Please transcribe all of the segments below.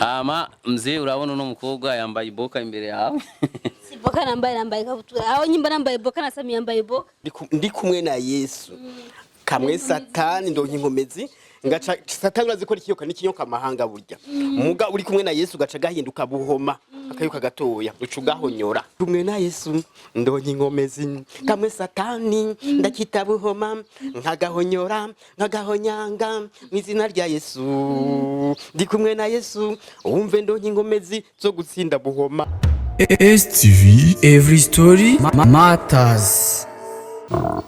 Hama mzee urabona uno mukobwa yambaye iboka imbere yawe. Si boka nambaye kabutura. Aho nyimba nambaye boka na Sammy yambaye boka. Ndi kumwe na Yesu. Kamwe Satani ndonke inkomezi ngaca Satani urazikora ikiyoka n'ikinyoka mahanga burya. Muga uri kumwe na Yesu gaca gahinduka buhoma akayuka gatoya ucugahonyora. Kumwe na Yesu ndonke inkomezi kamwe Satani ndakita buhoma nkagahonyanga mwizina rya Yesu. Ndi kumwe na Yesu wumve ndonke inkomezi zo gutsinda buhoma. STV, every story matters.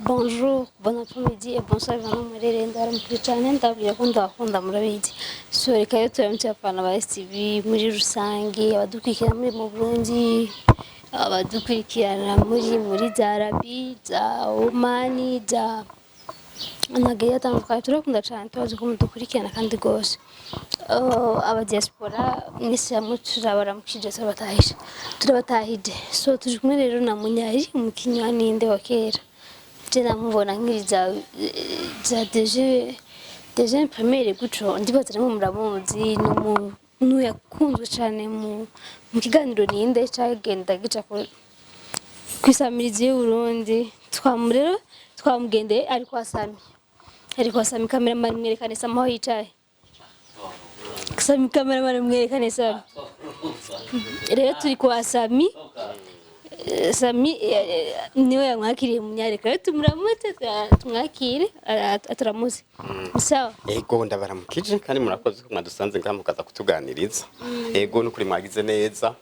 Bonjour, bon après-midi et bonsoir vraiment murerenda aramukuricane ndabwira ko ndakunda murabizi. So reka yo tuyamutse apana ba STV muri rusange abadukwikira muri mu Burundi abadukwikirana muri Zarabi za Omani za Nageya tandukaye turakunda cyane tubazi ko mudukurikirana kandi gose. Aba diaspora nisi turabaramukije turabatahije. So tuje kumwe rero na Namunyari umukinyani nde wa kera. Jena mubona nkiriza za deje premiere guco ndibaza namwe muramuzi no yakunzwe cyane mu kiganiro ninde cyagenda gica kwisamiriza y'Uburundi twamurero twamugendeye ariko Sammy cameraman mwerekane Sammy aho yicaye Sammy cameraman mwerekane Sammy rero turi kwa Sammy niwe yamwakiriye Munyareka rero tumuramutse tumwakire aturamuze sawa Ego ndabaramukije kandi murakoze ko mwadusanze ngamukaza kutuganiriza ego n'ukuri mwagize neza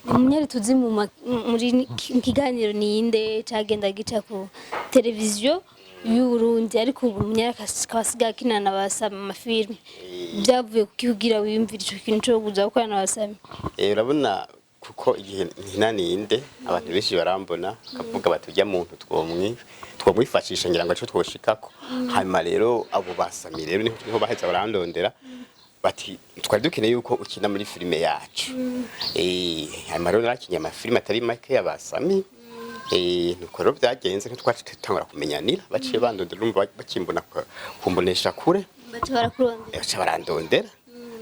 Munyari tuzi muri kiganiro ninde cyagenda gica ku televiziyo y'Uburundi ariko ubu Munyareka kasiga kinana basama amafilme byavuye kukigira wiyumvira ico kintu cyo kuza gukorana n'abasami urabona kuko igihe ntinaninde abantu benshi barambona kavuga batujya muntu twomwifashisha ngira ngo aco twoshikako hanyuma rero abo basami rero niho baheza barandondera bati twari dukeneye yuko ukina muri filime yacu hanyuma rero narakinye amafilime atari make y'abasami nuko rero byagenze ntitwatangura kumenyanira baciye bandondera urumva bakimbona kumbonesha kure baca barandondera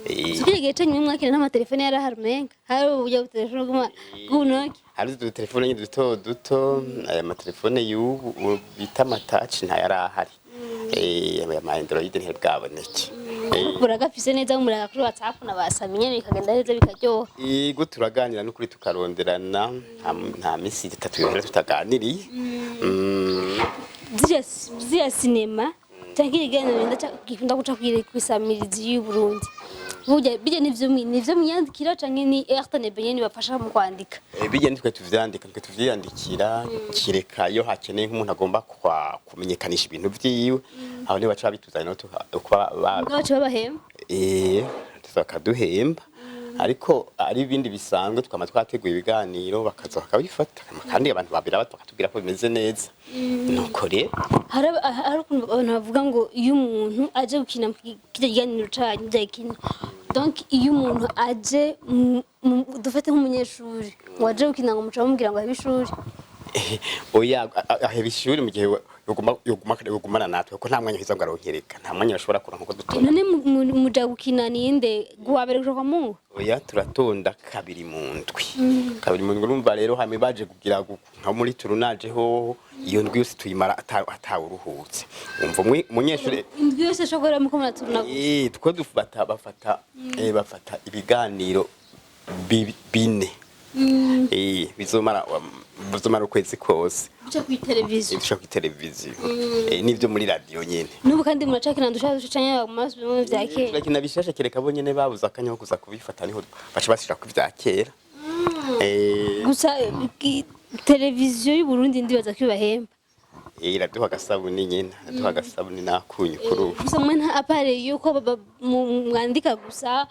Sikiri gecanye mwakira n'amatelefone yaraharumenga hari uburyo butelefone bw'unoki hari udutelefone duto aya matelefone y'ubu bita touch nta yarahari aya Android ntibwaboneke buragafise neza muraga kuri WhatsApp na basami nyene bikagenda neza bikaryoha yego turaganira n'ukuri tukaronderana nta misi 3 yohera tutaganiriye zia cinema tangira igana ndakunda guca kwisamiriza y'Uburundi Burya bije nivyo munyandikira canke ni RTN benyene bafasha mu kwandika. Bije nitwe tuvyandika twe tuvyandikira kireka yo hakeneye nk'umuntu agomba kumenyekanisha ibintu vyiwe aho ne baca bituzana no tukwa baca babahemba. Tuzakaduhemba ariko ari ibindi bisanzwe tukama twateguye ibiganiro bakaza bakabifata kandi abantu babira batubwira ko bimeze neza nuko rero hari abantu bavuga ngo iyo umuntu aje gukina kiganiro cyanyu byakina donc iyo umuntu aje dufate nk'umunyeshuri waje gukina ngo muca bamubwira ngo abishuri oya aheba ishuri mu gihe yogumana natwe ko nta mwanya hiza ngo aronkereka nta mwanya bashobora kuronka ko dutonda none muja gukina ninde guwabere kwa Mungu oya turatonda kabiri mu ndwi urumva rero hame baje kugira nka muri turunaje ho iyo ndwi yose tuyimara atawuruhutse umva umunyeshuri indwi yose shogora muko muraturuna two bafata ibiganiro bine bizomara ukwezi kose uca ku televiziyo nivyo muri radio nyene nubu kandi muracakina ndushaje canye amaso bimwe vyakera turakina bishasha kereka bo nyene babuza akanya ko kuza kubifata niho baca basira ku vyakera gusa televiziyo y'Uburundi ndibaza ko ibahemba iraduha agasabuni nyene aduha agasabuni nakunyu kuri ubu gusa mwe nta appareil yuko mwandika gusa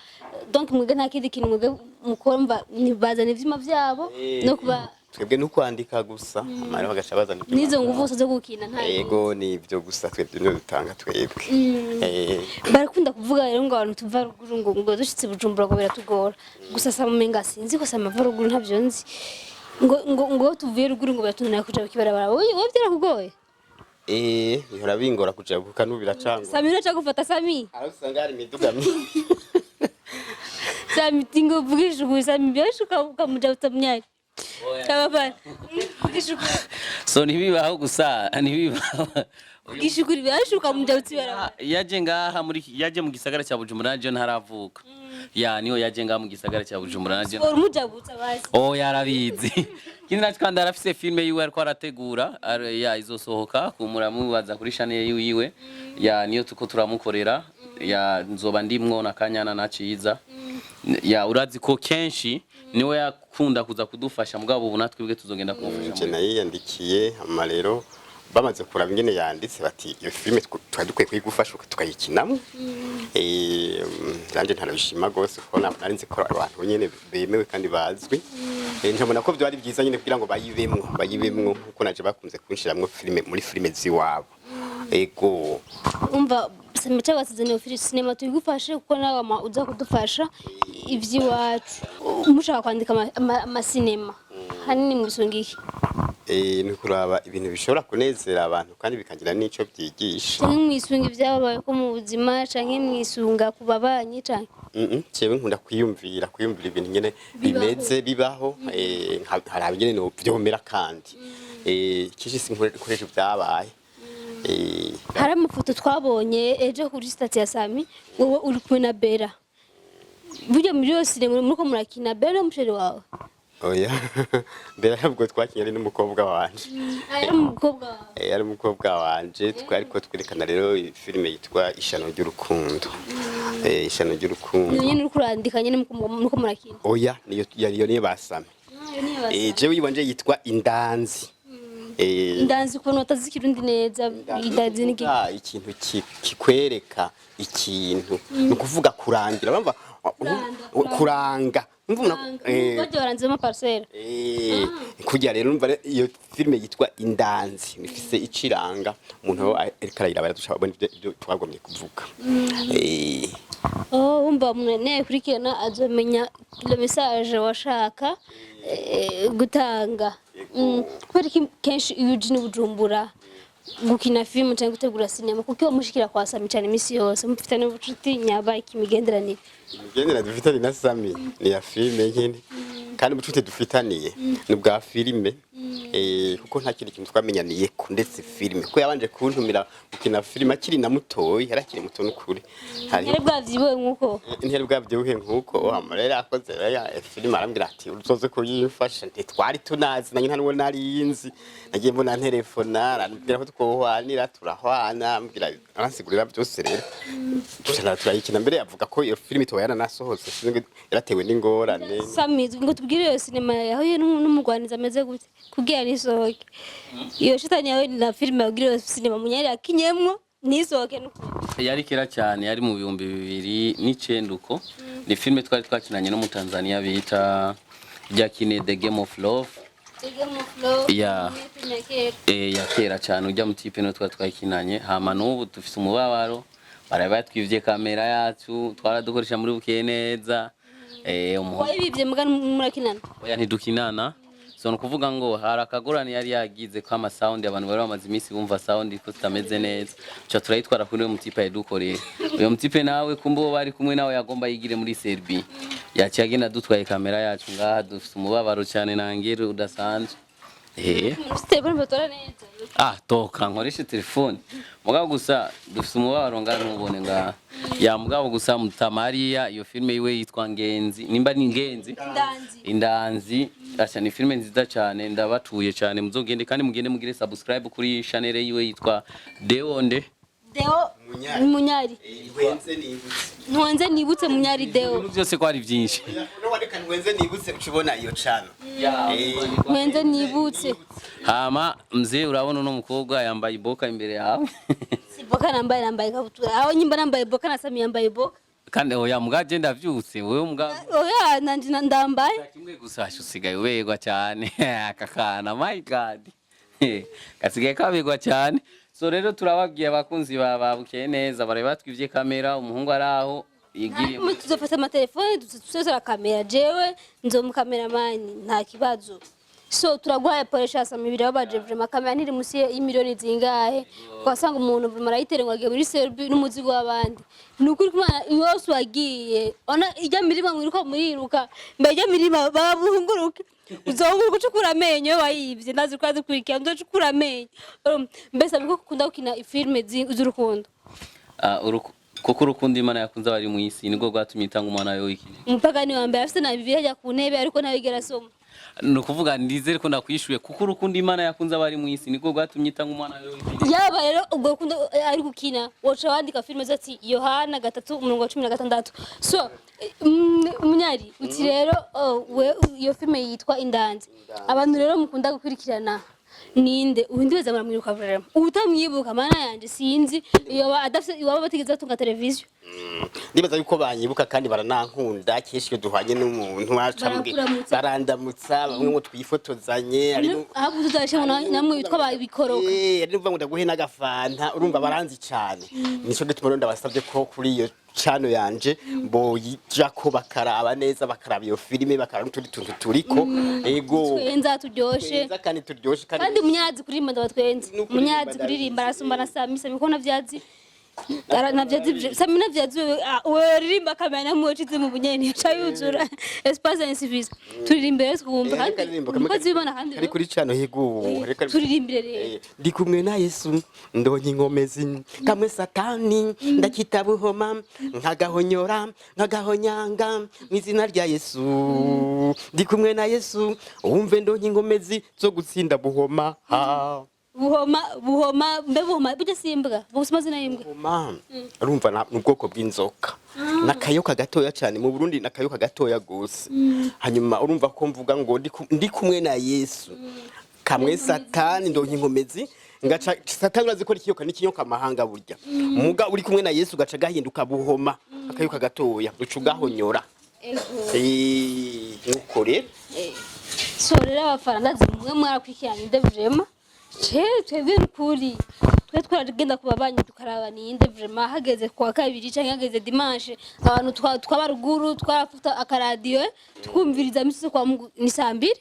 donc mwege nta kindi kintu mwege mukomva nibazana ivyima vyabo no kuba twebwe no kwandika gusa amara bagaca bazana nizo nguvu zo gukina nta yego nivyo gusa twebwe no dutanga twebwe barakunda kuvuga rero ngo abantu tuva ruguru ngo dushitse Bujumbura ngo biratugora gusa samumenga sinzi ko samava ruguru ntavyo nzi ngo tuvuye ruguru ngo biratunana kuja kibarabara wowe byarakugoye bihora bingora kuja kuka nubira cango Sammy uraca gufata Sammy arusanga hari imiduga Sammy tingo vugishuku Sammy byashuka ukamuja utamnyari. Akababaro. Vugishuku. So ntibibaho gusa ntibibaho. Vugishuku byashuka muja utibara. Yaje ngaha yaje mu gisagara cya Bujumbura naje ntaravuka. Ya niyo yaje ngaha mu gisagara cya Bujumbura naje. Muja butsa bazi. Yarabizi. Kindi nakandi arafise filme yiwe ariko arategura ya izosohoka kumuramubaza kuri channel yiwe. Ya niyo tuko turamukorera. Ya nzoba ndimwo na Kanyana na Ciza. Ya urazi ko kenshi niwe yakunda kuza kudufasha mugabo ubu natwebwe tuzogenda kumufasha. Naye yandikiye amarero bamaze kuraba ingene yanditse bati iyo filme twadukwiye kuyigufasha tukayikinamo. Nanje ntarabishima gose ko narinze ko abantu nyene bemewe kandi bazwi. Njabona ko byo ari byiza nyene kugira ngo bayibemwo kuko naje bakunze kunshiramwo filme muri filme ziwabo. Ego umva Sammy cyabasizane ofisi cinema tuyigufashe kuko nawe uza kudufasha ivyiwacu mushaka kwandika ama cinema hanini musungiki ni kuraba ibintu bishobora kunezera abantu kandi bikangira n'ico byigisha cyangwa mwisunga ivyabaye ko mu buzima canke mwisunga kubabanyi canke cyewe nkunda kwiyumvira ibintu nyene bimeze bibaho hari nyene no vyomera kandi kishi sinkoresha byabaye hari amafoto twabonye ejo kuri sitati ya Sammy wowe uri kumwe na Bella burya muri yose muriko murakina Bella musheri wawe oya Bella ntabwo twakinye ari n'umukobwa wanje ari umukobwa wanje twariko twerekana rero filime yitwa Ishano ry'urukundo Ishano ry'urukundo nyine uri kurandika nyine muriko murakina oya niyo basame jewe yiwanje yitwa Indanzi Indanzi ko notazi kirundi neza idazi niki ikintu kikwereka ikintu no kuvuga kurangira bamba kuranga mvuna baje baranze ma parcelle kujya rero umva iyo filme yitwa Indanzi ifise iciranga umuntu ariko arayiraba dushaka ibyo twagomye kuvuga umva umuntu kurikirana azomenya le message washaka gutanga kubera kenshi iyo uje Bujumbura gukina film cyangwa gutegura cinema kuko mushikira kwa Sammy cyane imisi yose mufitane ubucuti nyaba ikimigenderanire dufitane na Sammy ni ya filme nyine kandi ubucuti dufitaniye ni bwa filme kuko nta kintu twamenyaniye ko ndetse filme ko yabanje kuntumira gukina filme akiri na mutoyi yarakiri muto n'ukuri hari bwavyiwe nkuko ntiyari bwavyiwe nkuko amarera akoze ya filme arambira ati uzoze ko yifasha twari tunazi nanjye ntanwo nari yinzi nagiye mbona telefona arambira ko twohwanira turahwana ambira aransigurira byose rero tushana turayikina mbere yavuga ko iyo filme toyana nasohotse yaratewe n'ingorane Sammy ngo tubwire iyo cinema yaho n'umugwaniza ameze gute kugira nisohoke iyo shitani yawe na filme yagira cinema munyari akinyemwo nisohoke nuko yari kera cyane yari mu 2009 uko ni filme twari twakinanye no mu Tanzania bita Jakine The Game of Love ya kera cyane ujya mu tipe no twakinanye hama n'ubu dufite umubabaro baraba twivye kamera yacu twaradukoresha muri bukeye neza wayibivye muga murakinana oya ntidukinana so nukuvuga ngo harakagorani yari yagize ko ama sound abantu bari bamaze imisi bumva sound ko tutameze neza cyo turayitwara kuri uyo mutipe yadukoreye uyo mutipe nawe kumbo bari kumwe nawe yagomba yigire muri Serbia yacagenda dutwaye kamera yacu ngaha dufite umubabaro cyane nangire udasanzwe toka nkoresha telefone mugabo gusa dufite umubabaro ngaha ntubone ngaha ya mugabo gusa mutamariya iyo filme yiwe yitwa Ngenzi nimba ni Ngenzi Indanzi asha ni filme nziza cyane ndabatuye cyane muzogende kandi mugende mugire subscribe kuri channel yiwe yitwa Deo Munyari Nwenze nibutse Munyari Deo byose ko ari byinshi Nwenze nibutse ucibona iyo channel Nwenze nibutse hama mzee urabona no mukobwa yambaye boka imbere yawe Boka nambaye kabutura aho nyimba nambaye boka na Sammy yambaye boka kandi oya mugaje ndavyutse wewe mugaje oya nanje ndambaye kimwe gusa usigaye wegwa cyane akakana my god kasigaye kabegwa cyane so rero turababwiye abakunzi babukeye neza bare batwivye kamera umuhungu araho yigiriye tuzofata ama telefone tuzosora kamera jewe nzo mu cameraman nta kibazo so turaguhaye poresha Sammy birabaje vraiment kamera ntiri musi y'imiliyoni zingahe kwasanga umuntu vraiment arayiterengwa agiye muri Serbia n'umuzigo w'abandi nukuri kumana yose wagiye ona ijya mirima mwiruka muriruka mbajya mirima babunguruka uzonguruka gucukura amenyo wayivye ndazi ko azikurikira ndocukura amenyo mbese biko kukunda gukina filme z'urukundo kuko urukundo Imana yakunze abari mu isi nibwo rwatumye itanga umwana wayo w'ikine umupagani wa mbere afite na Bibiliya ajya ku ntebe ariko ntabigera asoma nukuvuga ndizere ko nakwishuye kuko urukundo Imana yakunze abari mu isi nibwo rwatumye itanga umwana wayo w'ikine yaba rero ubwo rukundo ari gukina woca wandika filme zati Yohana 3:16 so Munyari uti rero we iyo filme yitwa Indanzi abantu rero mukunda gukurikirana ninde ubundi weza baramwiruka vraiment utamwibuka mana yanje sinzi iyo adafite iwaba batigeze tunga televiziyo ndibaza yuko banyibuka kandi baranankunda kishyo duhanye n'umuntu wacambwe barandamutsa bamwe ngo twifotozanye ari aho tuzashe namwe bitwa babikoroka ari nuvuga ngo ndaguhe n'agafanta urumva baranzi cyane nico gituma rero ndabasabye ko kuri iyo chano yanje bo yijako bakaraba neza bakaraba iyo filime bakaraba n'utundi tuntu turiko ego twenza turyoshe kandi turyoshe kandi munyazi kuririmba ndabatwenze munyazi kuririmba arasumba na Sammy ko navyazi navyazi Sammy navyazi we ririmba kamera mucize mu bunyeni cyayuzura espace insuffisant turirimbere twumva kandi mukozi bibana kandi ari kuri chano higu turirimbire rero ndi kumwe na Yesu ndonye ingomezi kamwe satani ndakitabuhoma nkagahonyora nkagahonyanga mwizina rya Yesu ndi kumwe na Yesu umve ndonye ingomezi zo gutsinda buhoma buhoma mbebuhoma bijya simbwa busima zina yimbwa buhoma urumva n'ubwoko bw'inzoka nakayoka gatoya cyane mu Burundi nakayoka gatoya gose hanyuma urumva ko mvuga ngo ndi kumwe na Yesu kamwe satani ndonye ingomezi ngaca satani azikora ikiyoka n'ikinyoka amahanga burya muga uri kumwe na Yesu gaca gahinduka buhoma akayoka gatoya ucugahonyora nuko rero so rero abafana ndazi mwe mwarakwikiranye ndevjema twebwe kuri twe twaragenda kuba banyi tukaraba ninde vraiment hageze kwa kabiri cyangwa hageze dimanche abantu twabaruguru twarafuta akaradiyo tukumviriza misi kwa ni sambiri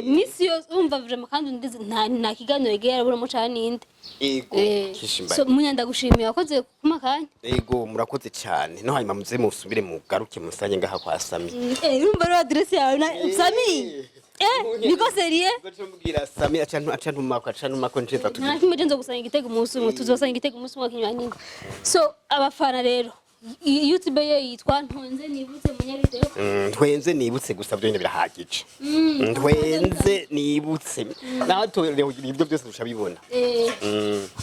misi yo umva vraiment kandi ndize nta kiganiro yegera buramo cyane ninde ego kishimba so munyanda gushimiye wakoze kumakanya ego murakoze cyane no hanyuma muze musubire mugaruke musanye ngaha kwa Sammy urumva ro adresse yawe na Sammy biko serie gacumubwira Sammy acanuma ko ntiza tugira nta nzo gusanga igitego umunsi umwe tuzosanga igitego umunsi umwe kinywanini so abafana rero YouTube ye yitwa Ntwenze nibutse Munyari Ntwenze nibutse gusa byo birahagije Ntwenze nibutse nato rero ibyo byose dushabibona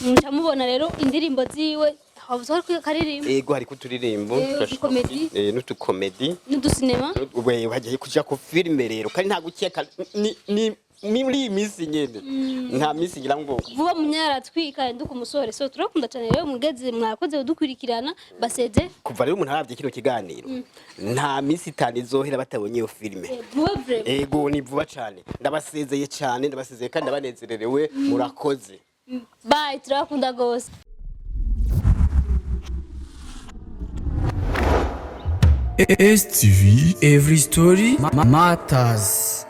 mucamubona rero indirimbo ziwe habuze ko karirimba ego hari kuturirimbo comedy n'utu comedy n'utu cinema we wagiye kuja ko filme rero kandi nta gukeka ni muri misi nyene nta misi ngira ngo vuba Munyara twika nduko umusore so turakunda cyane rero mugeze mwakoze udukurikirana baseze kuva rero umuntu aravye kino kiganiro nta misi itani zohera batabonye iyo filme ego ni vuba cyane ndabasezeye cyane ndabasezeye kandi ndabanezererewe murakoze bye turakunda gose STV, every story matters.